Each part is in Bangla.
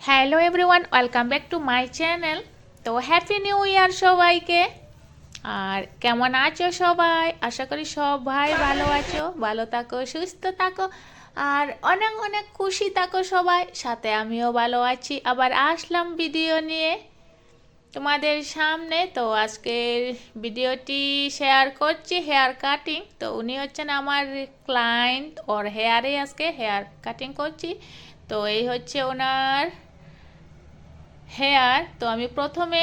Hello everyone, welcome back to my channel. তো হ্যাপি নিউ ইয়ার সবাইকে। আর কেমন আছো সবাই? আশা করি সবাই ভালো আছো, ভালো থাকো, সুস্থ থাকো আর অনেক অনেক খুশি থাকো সবাই। সাথে আমিও ভালো আছি, আবার আসলাম ভিডিও নিয়ে তোমাদের সামনে। তো আজকের ভিডিওটি শেয়ার করছি হেয়ার কাটিং। তো উনি হচ্ছেন আমার ক্লায়েন্ট, ওর হেয়ারে আজকে হেয়ার কাটিং করছি। তো এই হচ্ছে ওনার হেয়ার। তো আমি প্রথমে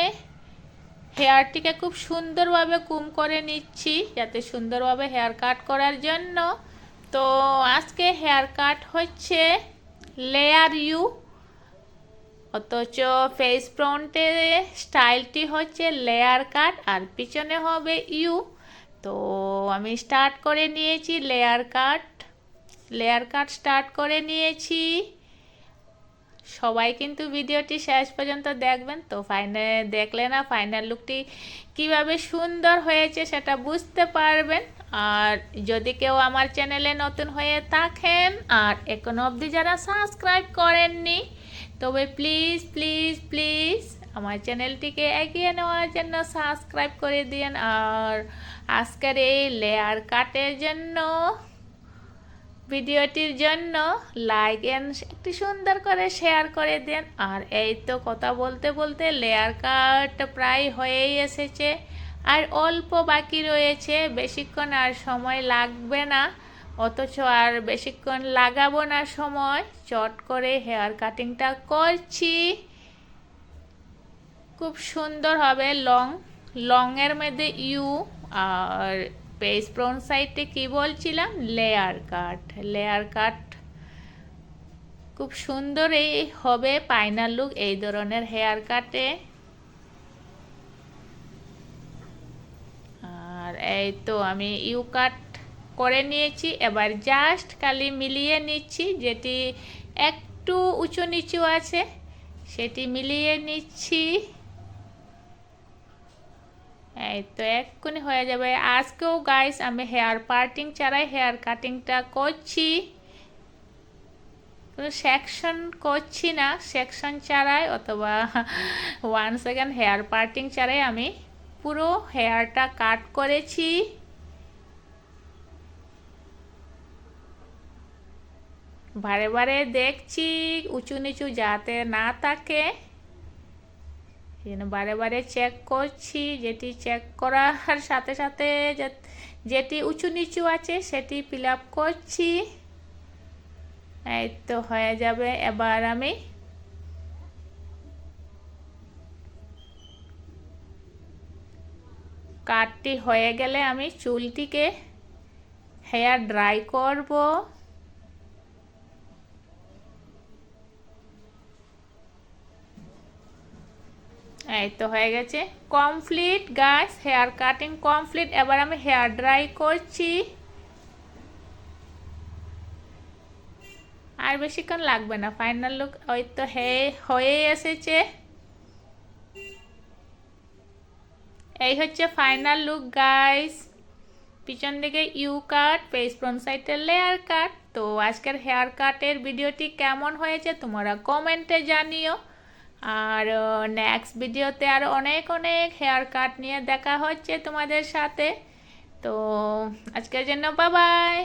হেয়ারটিকে খুব সুন্দরভাবে কুম করে নিচ্ছি, যাতে সুন্দরভাবে হেয়ার কাট করার জন্য। তো আজকে হেয়ার কাট হচ্ছে লেয়ার ইউ, অথচ ফেস ফ্রন্টে স্টাইলটি হচ্ছে লেয়ার কাট আর পিছনে হবে ইউ। তো আমি স্টার্ট করে নিয়েছি লেয়ার কাট স্টার্ট করে নিয়েছি। সবাই কিন্তু ভিডিওটি শেষ পর্যন্ত দেখবেন, তো দেখলে না ফাইনাল লুকটি কিভাবে সুন্দর হয়েছে সেটা বুঝতে পারবেন। আর যদি কেউ আমার চ্যানেলে নতুন হয়ে থাকেন আর এখনো অবধি যারা সাবস্ক্রাইব করেননি, তবে প্লিজ প্লিজ প্লিজ আমার চ্যানেলটিকে এগিয়ে নেওয়ার জন্য সাবস্ক্রাইব করে দিন। আর আজকের এই লেয়ার কাটের জন্য, ভিডিওটির জন্য লাইক এন্ড একটু সুন্দর করে শেয়ার করে দেন। আর এই তো কথা বলতে বলতে লেয়ার কাট প্রায় হয়েই এসেছে, আর অল্প বাকি রয়েছে। বেশিক্ষণ আর সময় লাগবে না, অথচ আর বেশিক্ষণ লাগাবো না সময়। চট করে হেয়ার কাটিংটা করছি, খুব সুন্দর হবে। লংয়ের মধ্যে ইউ, আর পেস ফ্রন্ট সাইডে কি বলছিলাম, লেয়ার কাট খুব সুন্দর এই হবে ফাইনাল লুক এই ধরনের হেয়ার কাটে। আর এই তো আমি ইউ কাট করে নিয়েছি, এবার জাস্ট খালি মিলিয়ে নিচ্ছি, যেটি একটু উঁচু নিচু আছে সেটি মিলিয়ে নিচ্ছি। এই তো এক্ষুনি হয়ে যাবে। আজকেও গাইস আমি হেয়ার পার্টিং ছাড়াই হেয়ার কাটিংটা করছি, সেকশন করছি না, সেকশন ছাড়াই অথবা 1 সেকেন্ড হেয়ার পার্টিং ছাড়াই আমি পুরো হেয়ারটা কাট করেছি। বারে বারে দেখছি উঁচু নিচু যাতে না থাকে, বারে বারে চেক করছি। যেটি চেক করার সাথে সাথে যেটি উঁচু নিচু আছে সেটি ফিল আপ করছি। এই তো হয়ে যাবে। এবার আমি কাটটি হয়ে গেলে আমি চুলটিকে হেয়ার ড্রাই করব। এই তো হয়ে গেছে, complete guys, hair cutting complete. এবার আমি হেয়ার ড্রাই করছি, আর বেশিক্ষণ লাগবে না। ফাইনাল লুক ওই তো হয়ে এসেছে। এই হচ্ছে ফাইনাল লুক গাইস, পিছন দিকে ইউ কাট, ফেস ফ্রন্ট সাইডে লেয়ার কাট। তো আজকের হেয়ার কাটের ভিডিওটি কেমন হয়েছে তোমরা কমেন্টে জানিও। আর নেক্সট ভিডিওতে আর অনেক অনেক হেয়ার কাট নিয়ে দেখা হচ্ছে তোমাদের সাথে। তো আজকের জন্য বাই বাই।